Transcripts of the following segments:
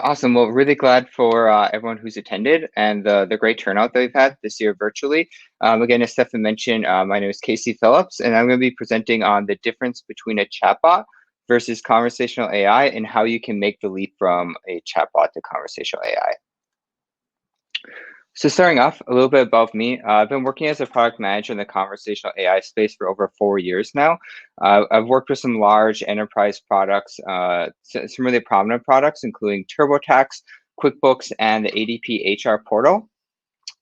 Awesome. Well, really glad for everyone who's attended and the great turnout that we've had this year virtually. Again, as Stefan mentioned, my name is Case Phillips, and I'm going to be presenting on the difference between a chatbot versus conversational AI and how you can make the leap from a chatbot to conversational AI. So starting off, a little bit about me. I've been working as a product manager in the conversational AI space for over 4 years now. I've worked with some large enterprise products, some really prominent products, including TurboTax, QuickBooks, and the ADP HR portal.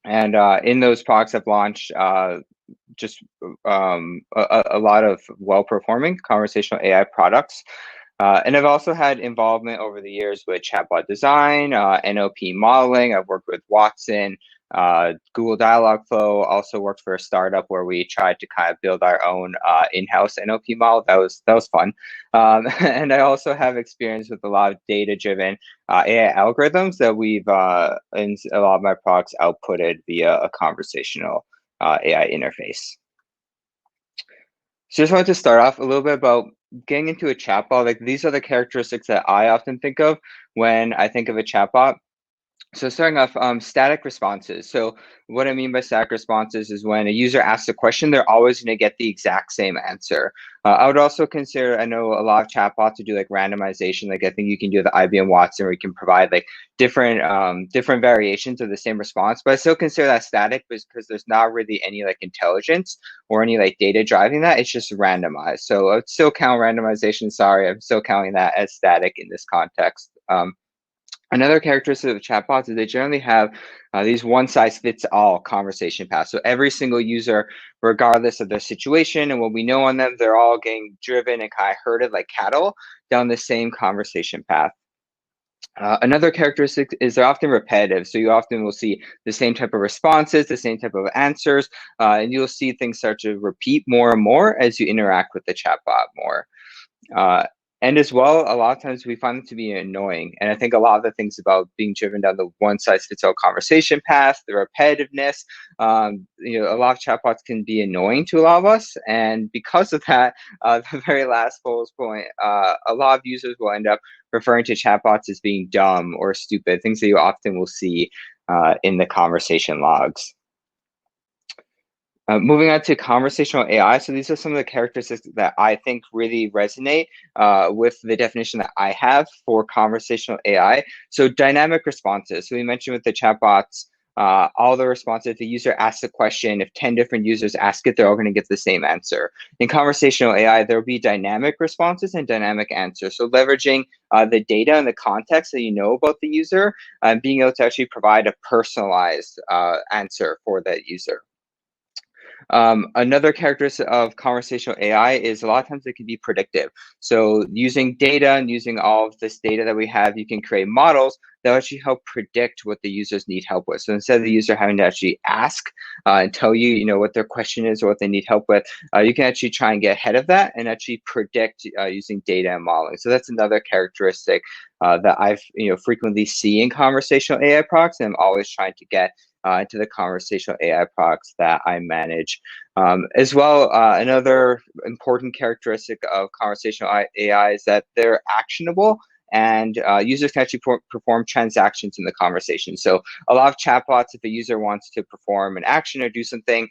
And in those products, I've launched just a lot of well-performing conversational AI products. And I've also had involvement over the years with chatbot design, NLP modeling. I've worked with Watson, Google Dialogflow. Also worked for a startup where we tried to kind of build our own in-house NLP model. That was fun. And I also have experience with a lot of data-driven AI algorithms that we've in a lot of my products outputted via a conversational AI interface. So just wanted to start off a little bit about getting into a chatbot. Like, these are the characteristics that I often think of when I think of a chatbot. So starting off, static responses. So what I mean by static responses is when a user asks a question, they're always going to get the exact same answer. I would also consider, I know a lot of chatbots to do like randomization. Like, I think you can do the IBM Watson where you can provide like different variations of the same response, but I still consider that static because there's not really any like intelligence or any like data driving that. It's just randomized. So I would still count randomization. Sorry, I'm still counting that as static in this context. Another characteristic of chatbots is they generally have these one-size-fits-all conversation paths. So every single user, regardless of their situation and what we know on them, they're all getting driven and kind of herded like cattle down the same conversation path. Another characteristic is they're often repetitive. So you often will see the same type of responses, the same type of answers, and you'll see things start to repeat more and more as you interact with the chatbot more. And as well, a lot of times we find them to be annoying. And I think a lot of the things about being driven down the one-size-fits-all conversation path, the repetitiveness, a lot of chatbots can be annoying to a lot of us. And because of that, the very last bullet point, a lot of users will end up referring to chatbots as being dumb or stupid, things that you often will see in the conversation logs. Moving on to conversational AI. So these are some of the characteristics that I think really resonate with the definition that I have for conversational AI. So dynamic responses. So we mentioned with the chatbots, all the responses, if the user asks a question, if 10 different users ask it, they're all going to get the same answer. In conversational AI, there will be dynamic responses and dynamic answers. So leveraging the data and the context that you know about the user, and being able to actually provide a personalized answer for that user. Another characteristic of conversational AI is a lot of times it can be predictive. So using data and using all of this data that we have, you can create models that actually help predict what the users need help with. So instead of the user having to actually ask and tell you, what their question is or what they need help with, you can actually try and get ahead of that and actually predict using data and modeling. So that's another characteristic that I've frequently see in conversational AI products, and I'm always trying to get into the conversational AI products that I manage. As well, another important characteristic of conversational AI is that they're actionable, and users can actually perform transactions in the conversation. So a lot of chatbots, if a user wants to perform an action or do something,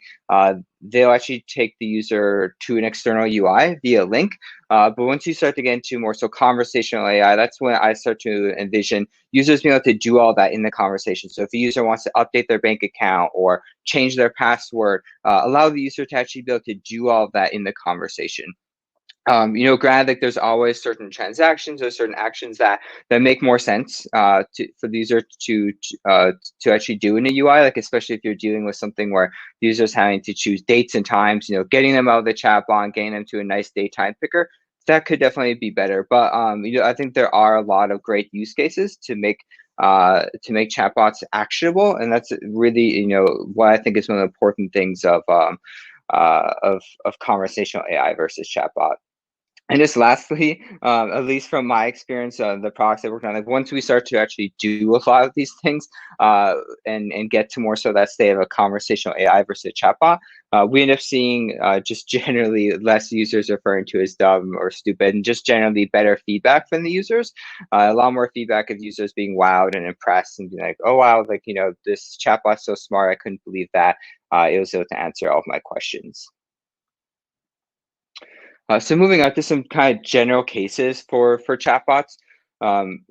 they'll actually take the user to an external UI via link. But once you start to get into more so conversational AI, that's when I start to envision users being able to do all that in the conversation. So if a user wants to update their bank account or change their password, allow the user to actually be able to do all of that in the conversation. Granted, like, there's always certain transactions or certain actions that make more sense for the user to actually do in a UI, like especially if you're dealing with something where the user's having to choose dates and times, getting them out of the chatbot and getting them to a nice daytime picker. That could definitely be better. But I think there are a lot of great use cases to make chatbots actionable, and that's really what I think is one of the important things of conversational AI versus chatbot. And just lastly, at least from my experience, the products I worked on, like once we start to actually do a lot of these things, and get to more so that state of a conversational AI versus a chatbot, we end up seeing just generally less users referring to as dumb or stupid, and just generally better feedback from the users. A lot more feedback of users being wowed and impressed and being like, "Oh wow, like this chatbot's so smart! I couldn't believe that it was able to answer all of my questions." So moving on to some kind of general cases for chatbots.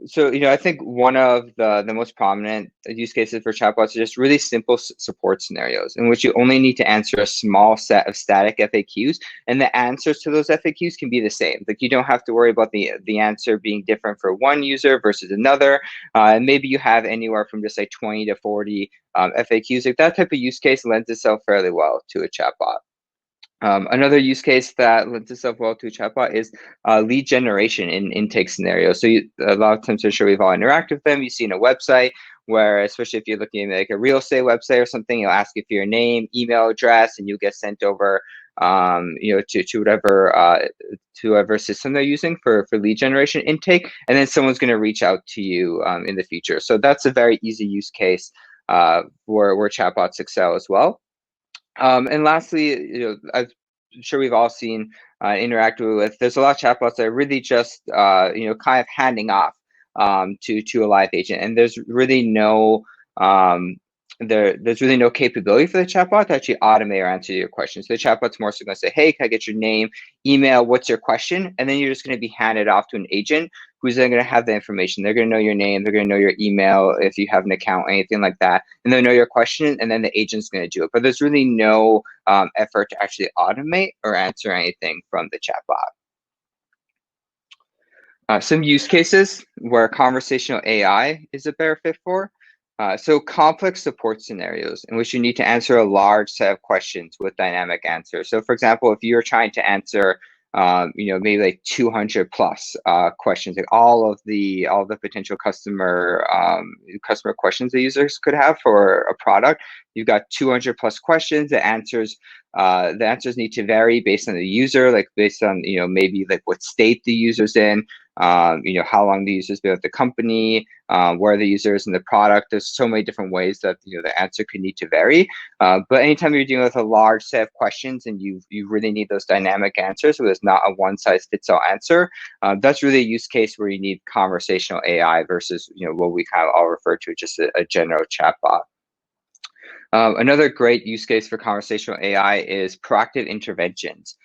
So I think one of the most prominent use cases for chatbots are just really simple support scenarios in which you only need to answer a small set of static FAQs, and the answers to those FAQs can be the same. Like you don't have to worry about the answer being different for one user versus another, and maybe you have anywhere from just like 20 to 40 FAQs. Like that type of use case lends itself fairly well to a chatbot. Another use case that lends itself well to a chatbot is lead generation in intake scenarios. So a lot of times, I'm sure we've all interacted with them. You see in a website where, especially if you're looking at like a real estate website or something, it'll ask you for your name, email address, and you get sent over, to whatever to whatever system they're using for lead generation intake, and then someone's going to reach out to you in the future. So that's a very easy use case where chatbots excel as well. And lastly, I'm sure we've all seen interacted with. There's a lot of chatbots that are really just kind of handing off to a live agent, and there's really no there's really no capability for the chatbot to actually automate or answer your questions. So the chatbot's more so going to say, "Hey, can I get your name, email, what's your question?" And then you're just going to be handed off to an agent who's then going to have the information. They're going to know your name, they're going to know your email if you have an account, anything like that, and they'll know your question, and then the agent's going to do it. But there's really no effort to actually automate or answer anything from the chatbot. Some use cases where conversational AI is a better fit for. So complex support scenarios in which you need to answer a large set of questions with dynamic answers. So for example, if you're trying to answer, maybe like 200 plus questions, like all the potential customer questions the users could have for a product, you've got 200 plus questions. The answers need to vary based on the user, like based on maybe like what state the user's in, how long the user's been with the company, where the user is in the product. There's so many different ways that the answer could need to vary. But anytime you're dealing with a large set of questions and you really need those dynamic answers, so there's not a one size fits all answer. That's really a use case where you need conversational AI versus what we kind of all refer to as just a general chatbot. Another great use case for conversational AI is proactive interventions.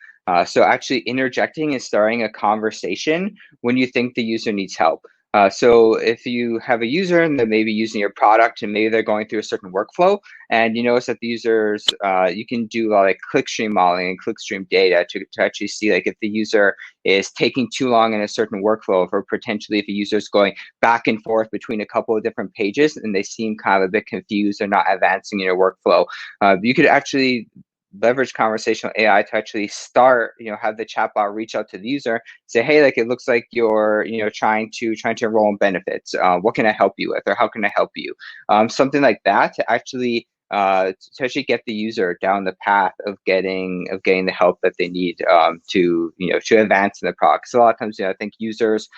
So actually interjecting and starting a conversation when you think the user needs help. So if you have a user and they're maybe using your product and maybe they're going through a certain workflow, and you notice that the users, you can do a lot of clickstream modeling and clickstream data to actually see like if the user is taking too long in a certain workflow, or potentially if a user is going back and forth between a couple of different pages and they seem kind of a bit confused or not advancing in your workflow. You could actually leverage conversational AI to actually start, have the chatbot reach out to the user, say, "Hey, like it looks like you're, trying to enroll in benefits. What can I help you with, or how can I help you?" Something like that to actually get the user down the path of getting the help that they need to advance in the product. So a lot of times, I think users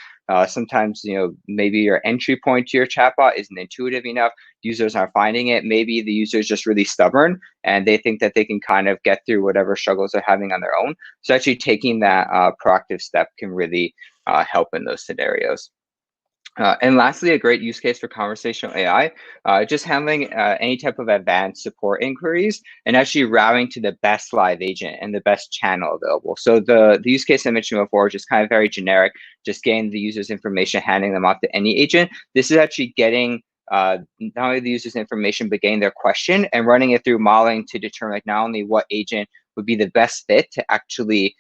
sometimes maybe your entry point to your chatbot isn't intuitive enough. Users aren't finding it. Maybe the user is just really stubborn and they think that they can kind of get through whatever struggles they're having on their own. So actually taking that proactive step can really help in those scenarios. And lastly, a great use case for conversational AI, just handling any type of advanced support inquiries and actually routing to the best live agent and the best channel available. So the use case I mentioned before, just kind of very generic, just getting the user's information, handing them off to any agent. This is actually getting not only the user's information, but getting their question and running it through modeling to determine like not only what agent would be the best fit to actually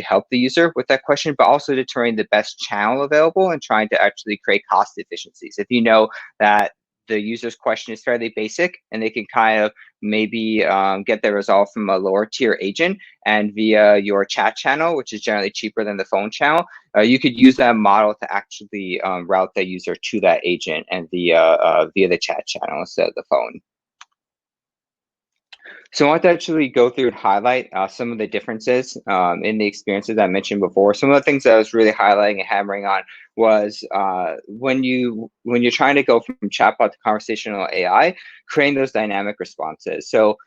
help the user with that question, but also determining the best channel available and trying to actually create cost efficiencies. If you know that the user's question is fairly basic and they can kind of maybe get the result from a lower tier agent and via your chat channel, which is generally cheaper than the phone channel, you could use that model to actually route the user to that agent and via the chat channel instead of the phone. So I want to actually go through and highlight some of the differences in the experiences I mentioned before. Some of the things that I was really highlighting and hammering on was when you're trying to go from chatbot to conversational AI, creating those dynamic responses. So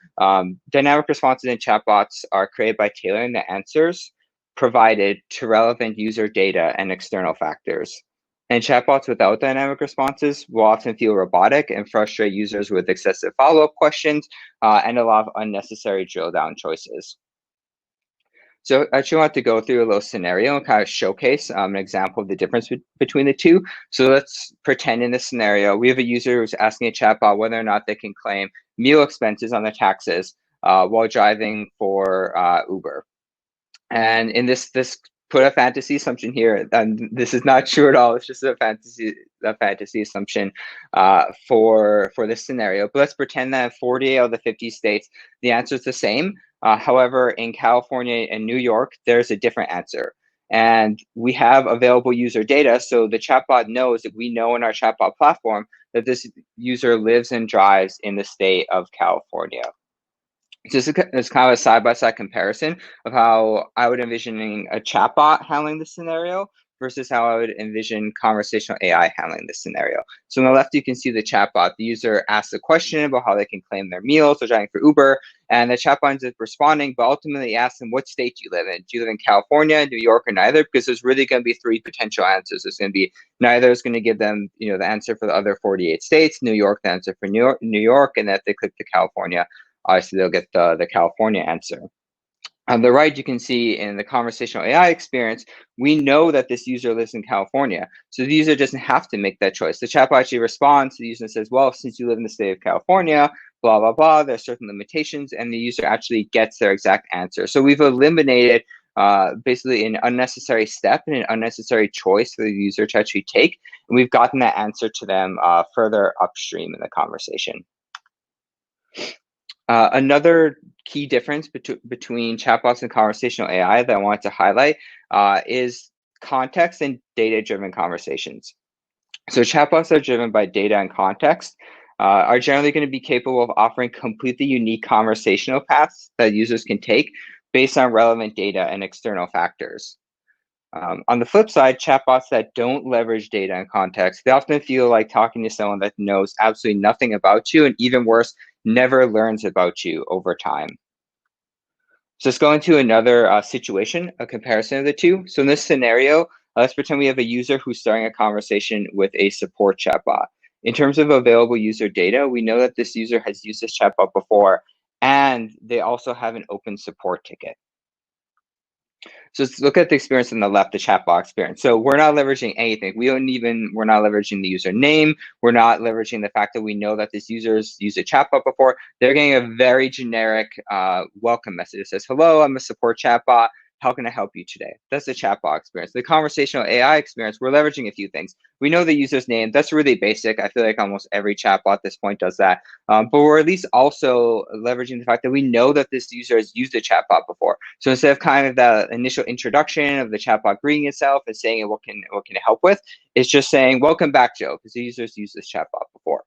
dynamic responses in chatbots are created by tailoring the answers provided to relevant user data and external factors. And chatbots without dynamic responses will often feel robotic and frustrate users with excessive follow-up questions and a lot of unnecessary drill down choices. So I actually want to go through a little scenario and kind of showcase an example of the difference between the two. So let's pretend in this scenario, we have a user who's asking a chatbot whether or not they can claim meal expenses on their taxes while driving for Uber. And in this put a fantasy assumption here, and this is not true at all. It's just a fantasy assumption for this scenario. But let's pretend that in 40 out of the 50 states, the answer is the same. However, in California and New York, there's a different answer. And we have available user data, so the chatbot knows that we know in our chatbot platform that this user lives and drives in the state of California. So it's kind of a side-by-side comparison of how I would envision a chatbot handling this scenario versus how I would envision conversational AI handling this scenario. So on the left, you can see the chatbot. The user asks a question about how they can claim their meals or driving for Uber, and the chatbot ends up responding, but ultimately asks them, what state do you live in? Do you live in California, New York, or neither? Because there's really going to be three potential answers. There's going to be neither is going to give them, the answer for the other 48 states, New York, the answer for New York, and that they click the California, obviously they'll get the California answer. On the right, you can see in the conversational AI experience, we know that this user lives in California. So the user doesn't have to make that choice. The chatbot actually responds to the user and says, well, since you live in the state of California, blah, blah, blah, there's certain limitations, and the user actually gets their exact answer. So we've eliminated basically an unnecessary step and an unnecessary choice for the user to actually take. And we've gotten that answer to them further upstream in the conversation. Another key difference between chatbots and conversational AI that I wanted to highlight is context and data-driven conversations. So chatbots are driven by data and context, are generally going to be capable of offering completely unique conversational paths that users can take based on relevant data and external factors. On the flip side, chatbots that don't leverage data and context, they often feel like talking to someone that knows absolutely nothing about you, and even worse, never learns about you over time. So let's go into another situation, a comparison of the two. So in this scenario, let's pretend we have a user who's starting a conversation with a support chatbot. In terms of available user data, we know that this user has used this chatbot before, and they also have an open support ticket. So let's look at the experience on the left, the chatbot experience. So we're not leveraging anything. We're not leveraging the user name. We're not leveraging the fact that we know that this user's used a chatbot before. They're getting a very generic welcome message. It says, hello, I'm a support chatbot. How can I help you today? That's the chatbot experience. The conversational AI experience, we're leveraging a few things. We know the user's name. That's really basic. I feel like almost every chatbot at this point does that. But we're at least also leveraging the fact that we know that this user has used a chatbot before. So instead of kind of the initial introduction of the chatbot greeting itself and saying, what can it help with? It's just saying, welcome back, Joe, because the user's used this chatbot before.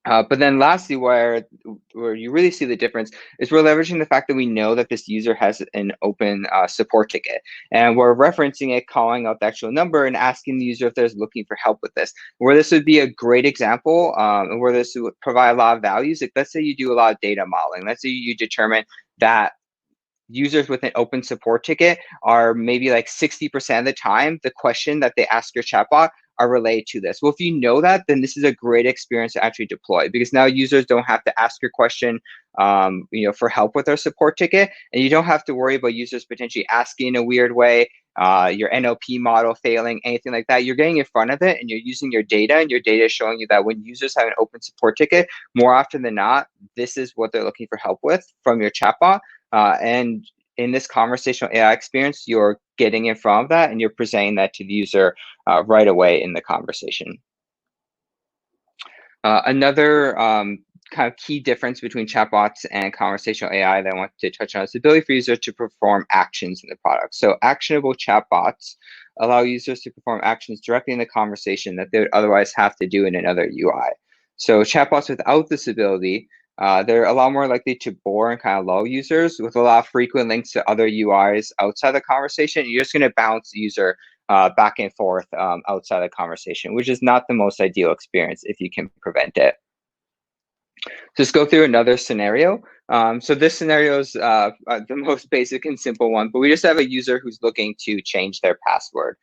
But then lastly, where you really see the difference is we're leveraging the fact that we know that this user has an open support ticket. And we're referencing it, calling out the actual number and asking the user if they're looking for help with this. Where this would be a great example and where this would provide a lot of values. Like let's say you do a lot of data modeling. Let's say you determine that users with an open support ticket are maybe like 60% of the time, the question that they ask your chatbot are related to this. Well, if you know that, then this is a great experience to actually deploy because now users don't have to ask your question, for help with their support ticket, and you don't have to worry about users potentially asking in a weird way, your NLP model failing, anything like that. You're getting in front of it and you're using your data, and your data is showing you that when users have an open support ticket, more often than not, this is what they're looking for help with from your chatbot. And in this conversational AI experience, you're getting in front of that and you're presenting that to the user right away in the conversation. Another kind of key difference between chatbots and conversational AI that I want to touch on is the ability for users to perform actions in the product. So actionable chatbots allow users to perform actions directly in the conversation that they would otherwise have to do in another UI. So chatbots without this ability They're a lot more likely to bore and kind of lull users with a lot of frequent links to other UIs outside the conversation. You're just going to bounce the user back and forth outside the conversation, which is not the most ideal experience if you can prevent it. Just go through another scenario. So this scenario is the most basic and simple one, but we just have a user who's looking to change their password.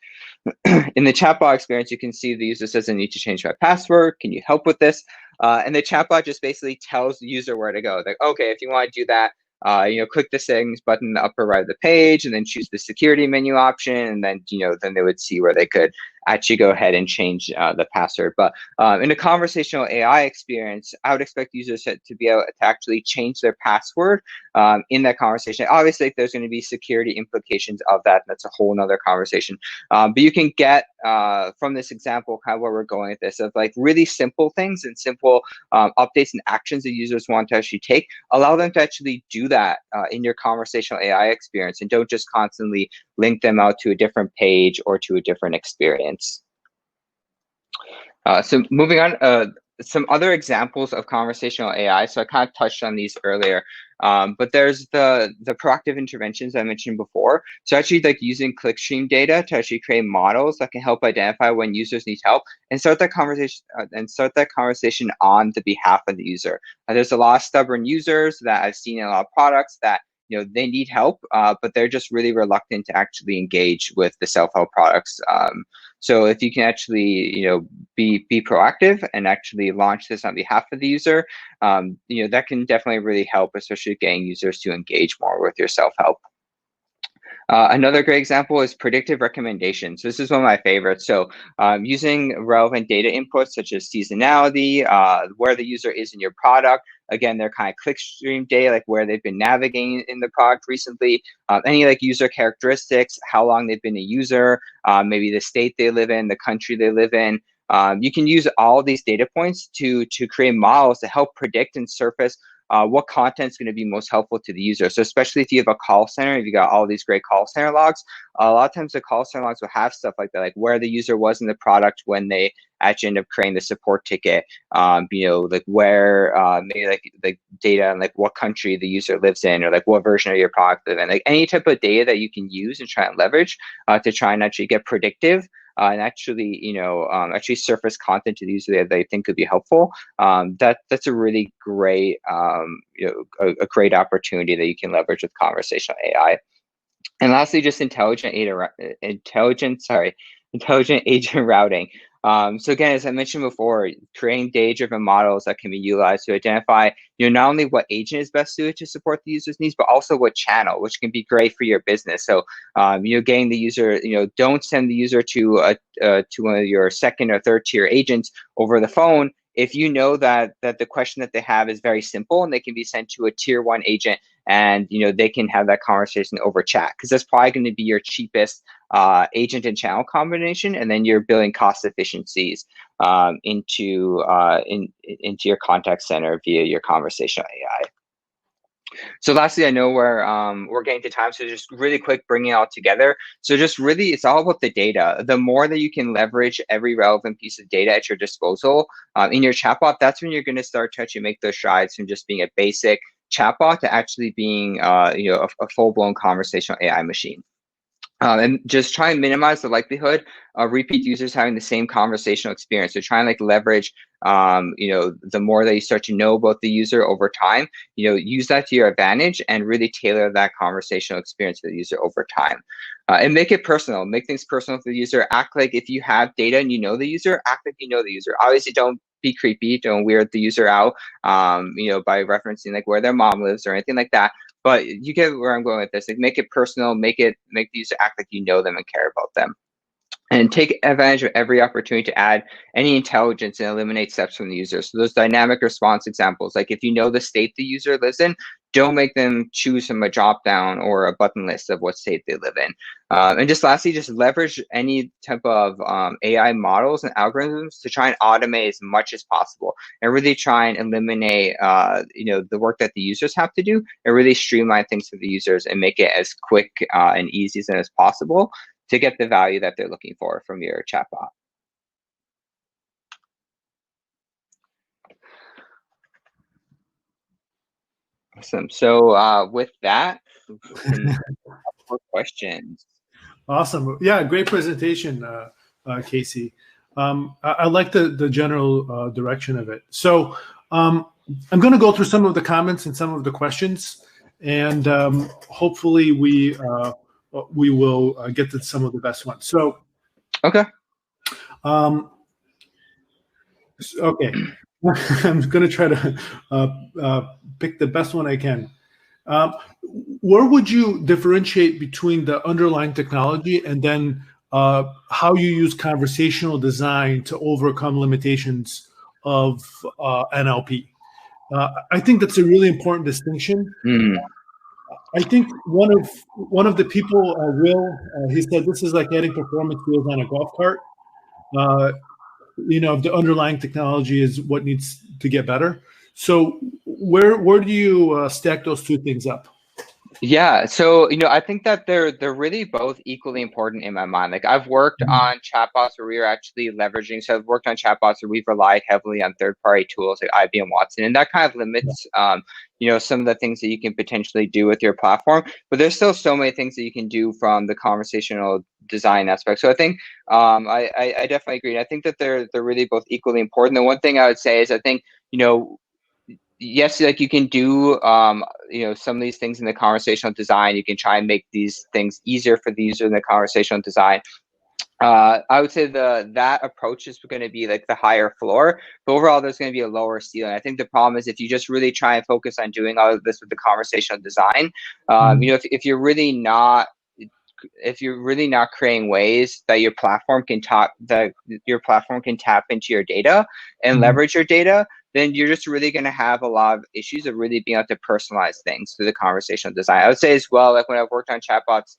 In the chatbot experience, you can see the user says, I need to change my password. Can you help with this? And the chatbot just basically tells the user where to go. Like, okay, if you want to do that, click the settings button in the upper right of the page and then choose the security menu option. And then, then they would see where they could actually go ahead and change the password. But in a conversational AI experience, I would expect users to be able to actually change their password in that conversation. Obviously, if there's going to be security implications of that, that's a whole nother conversation. But you can get from this example kind of where we're going with this of like really simple things and simple updates and actions that users want to actually take. Allow them to actually do that in your conversational AI experience and don't just constantly link them out to a different page or to a different experience. So moving on, some other examples of conversational AI. So I kind of touched on these earlier, but there's the proactive interventions I mentioned before. So actually like using clickstream data to actually create models that can help identify when users need help and start that conversation on the behalf of the user. There's a lot of stubborn users that I've seen in a lot of products that they need help, but they're just really reluctant to actually engage with the self-help products. So if you can actually, be proactive and actually launch this on behalf of the user, that can definitely really help, especially getting users to engage more with your self-help. Another great example is predictive recommendations. This is one of my favorites. So using relevant data inputs such as seasonality, where the user is in your product, again, they're kind of clickstream data, like where they've been navigating in the product recently, any like user characteristics, how long they've been a user, maybe the state they live in, the country they live in. You can use all these data points to create models to help predict and surface what content is going to be most helpful to the user. So especially if you have a call center, if you got all these great call center logs, a lot of times the call center logs will have stuff like that, like where the user was in the product when they actually end up creating the support ticket, like where maybe like data and like what country the user lives in, or like what version of your product live in, like any type of data that you can use and try and leverage to try and actually get predictive and actually, actually surface content to the user that they think could be helpful. That's a really great, a great opportunity that you can leverage with conversational AI. And lastly, just intelligent agent routing. So again, as I mentioned before, creating data-driven models that can be utilized to identify, not only what agent is best suited to support the user's needs, but also what channel, which can be great for your business. So, getting the user, don't send the user to one of your second or third tier agents over the phone. If you know that the question that they have is very simple and they can be sent to a tier one agent, and they can have that conversation over chat, because that's probably going to be your cheapest agent and channel combination, and then you're building cost efficiencies into your contact center via your conversational AI. So lastly, I know we're getting to time, so just really quick, bringing it all together. So just really, it's all about the data. The more that you can leverage every relevant piece of data at your disposal in your chatbot, that's when you're going to start to actually make those strides from just being a basic chatbot to actually being a full-blown conversational AI machine. And just try and minimize the likelihood of repeat users having the same conversational experience. So try and like leverage, the more that you start to know about the user over time, use that to your advantage and really tailor that conversational experience for the user over time. And make it personal, make things personal for the user. Act like if you have data and you know the user, act like you know the user. Obviously, don't be creepy, don't weird the user out, by referencing like where their mom lives or anything like that. But you get where I'm going with this. Like, make it personal, make the user act like you know them and care about them. And take advantage of every opportunity to add any intelligence and eliminate steps from the user. So those dynamic response examples, like if you know the state the user lives in, don't make them choose from a drop down or a button list of what state they live in. And just lastly, just leverage any type of AI models and algorithms to try and automate as much as possible, and really try and eliminate the work that the users have to do, and really streamline things for the users and make it as quick and easy as possible to get the value that they're looking for from your chatbot. Awesome. So with that, we can have more questions. Awesome. Yeah, great presentation, Casey. I like the general direction of it. So I'm going to go through some of the comments and some of the questions, and hopefully we will get to some of the best ones. So Okay. Okay, I'm going to try to pick the best one I can. Where would you differentiate between the underlying technology and then how you use conversational design to overcome limitations of NLP? I think that's a really important distinction. I think one of the people, Will, he said this is like adding performance wheels on a golf cart. The underlying technology is what needs to get better. So where do you stack those two things up? Yeah, so I think that they're really both equally important in my mind. Like I've worked on chatbots where we are actually leveraging. So I've worked on chatbots where we've relied heavily on third-party tools like IBM Watson, and that kind of limits, some of the things that you can potentially do with your platform. But there's still so many things that you can do from the conversational design aspect. So I think I definitely agree. And I think that they're really both equally important. The one thing I would say is I think yes, like you can do some of these things in the conversational design. You can try and make these things easier for the user in the conversational design. I would say that approach is going to be like the higher floor, but overall there's going to be a lower ceiling. I think the problem is if you just really try and focus on doing all of this with the conversational design, if you're really not creating ways that your platform can tap into your data and leverage your data, then you're just really going to have a lot of issues of really being able to personalize things through the conversational design. I would say as well, like when I've worked on chatbots,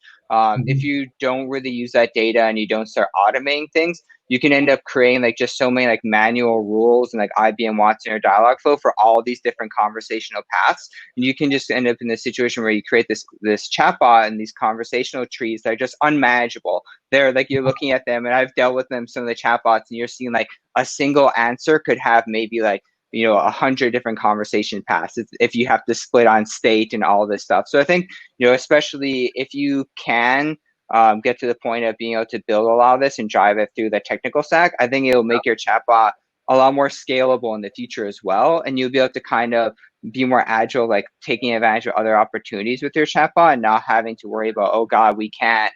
if you don't really use that data and you don't start automating things, you can end up creating like just so many like manual rules and like IBM Watson or Dialogflow for all these different conversational paths. And you can just end up in a situation where you create this chatbot and these conversational trees that are just unmanageable. They're like, you're looking at them, and I've dealt with them, some of the chatbots, and you're seeing like a single answer could have maybe like 100 different conversation paths if you have to split on state and all this stuff. So I think, especially if you can get to the point of being able to build a lot of this and drive it through the technical stack, I think it'll make your chatbot a lot more scalable in the future as well. And you'll be able to kind of be more agile, like taking advantage of other opportunities with your chatbot and not having to worry about, oh God, we can't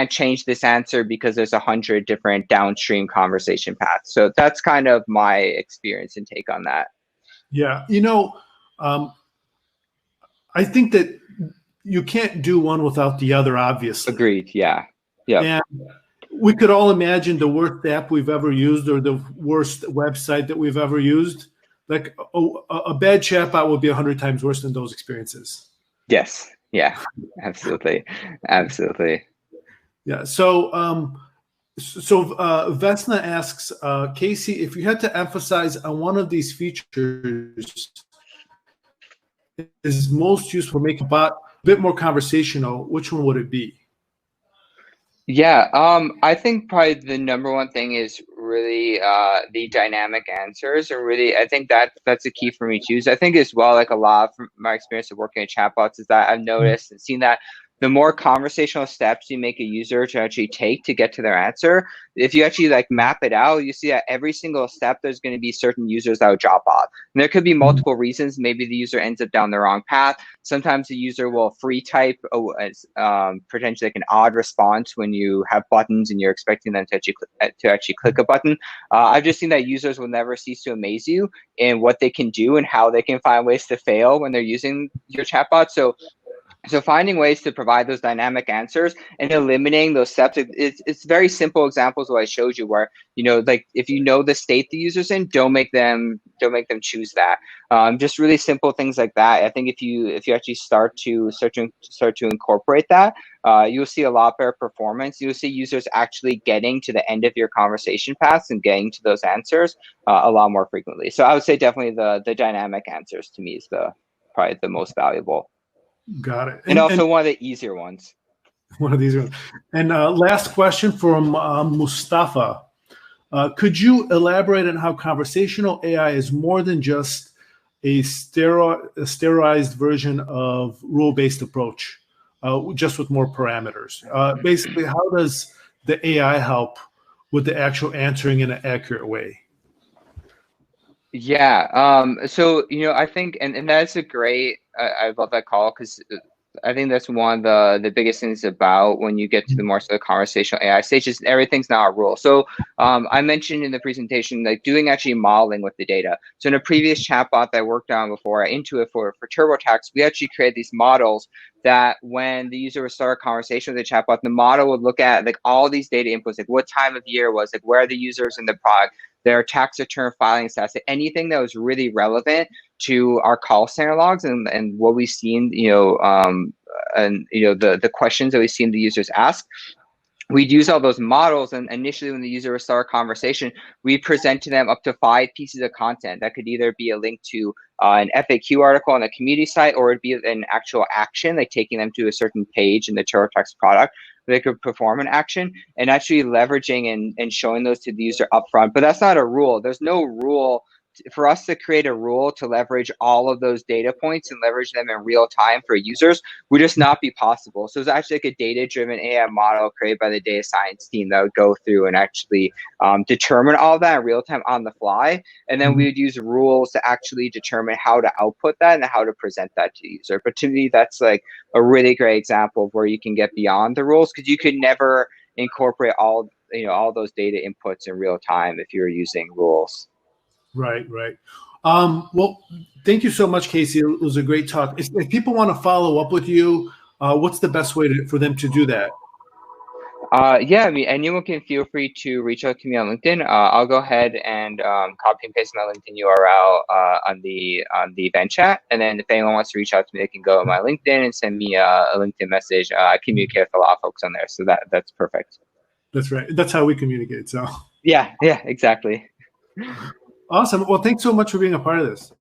change this answer because there's 100 different downstream conversation paths. So that's kind of my experience and take on that. Yeah. I think that you can't do one without the other, obviously. Agreed. Yeah. Yeah. And we could all imagine the worst app we've ever used or the worst website that we've ever used. Like a bad chatbot would be 100 times worse than those experiences. Yes. Yeah. Absolutely. Absolutely. Yeah. So Vesna asks, Casey, if you had to emphasize on one of these features is most useful for making a bot a bit more conversational, which one would it be? Yeah, I think probably the number one thing is really the dynamic answers, or really, I think that's a key for me too. So I think as well, like a lot from my experience of working at chatbots is that I've noticed and seen that the more conversational steps you make a user to actually take to get to their answer, if you actually like map it out, you see that every single step there's going to be certain users that will drop off. And there could be multiple reasons. Maybe the user ends up down the wrong path. Sometimes the user will free type potentially like an odd response when you have buttons and you're expecting them to actually click a button. I've just seen that users will never cease to amaze you in what they can do and how they can find ways to fail when they're using your chatbot. So finding ways to provide those dynamic answers and eliminating those steps, it's very simple examples of what I showed you where, like if you know the state the user's in, don't make them choose that. Just really simple things like that. I think if you actually start to incorporate that, you'll see a lot better performance. You'll see users actually getting to the end of your conversation paths and getting to those answers a lot more frequently. So I would say definitely the dynamic answers to me is probably the most valuable. Got it. And also one of the easier ones. One of these ones. And last question from Mustafa. Could you elaborate on how conversational AI is more than just a sterilized version of rule-based approach, just with more parameters. Basically, how does the AI help with the actual answering in an accurate way? Yeah. So, I think, and that's a great, I love that call because I think that's one of the biggest things about when you get to the more sort of conversational AI stage is everything's now a rule. So, I mentioned in the presentation, like doing actually modeling with the data. So in a previous chatbot that I worked on before, Intuit for TurboTax, we actually created these models that when the user would start a conversation with the chatbot, the model would look at like all these data inputs, like what time of year was, like where are the users in the product, their tax return filing status, anything that was really relevant to our call center logs and what we've seen, and the questions that we've seen the users ask. We'd use all those models, and initially when the user would start a conversation, we present to them up to 5 pieces of content that could either be a link to an FAQ article on a community site, or it'd be an actual action, like taking them to a certain page in the TurboTax product where they could perform an action, and actually leveraging and showing those to the user upfront. But that's not a rule. There's no rule for us to create a rule to leverage all of those data points and leverage them in real time for users would just not be possible. So it's actually like a data-driven AI model created by the data science team that would go through and actually determine all that in real time on the fly. And then we would use rules to actually determine how to output that and how to present that to the user. But to me, that's like a really great example of where you can get beyond the rules, because you could never incorporate all those data inputs in real time if you're using rules. Right, right. Well, thank you so much, Casey. It was a great talk. If people want to follow up with you, what's the best way for them to do that? Yeah, I mean, anyone can feel free to reach out to me on LinkedIn. I'll go ahead and copy and paste my LinkedIn URL on the event chat, and then if anyone wants to reach out to me, they can go on my LinkedIn and send me a LinkedIn message. I communicate with a lot of folks on there, so that's perfect. That's right. That's how we communicate. So yeah, exactly. Awesome. Well, thanks so much for being a part of this.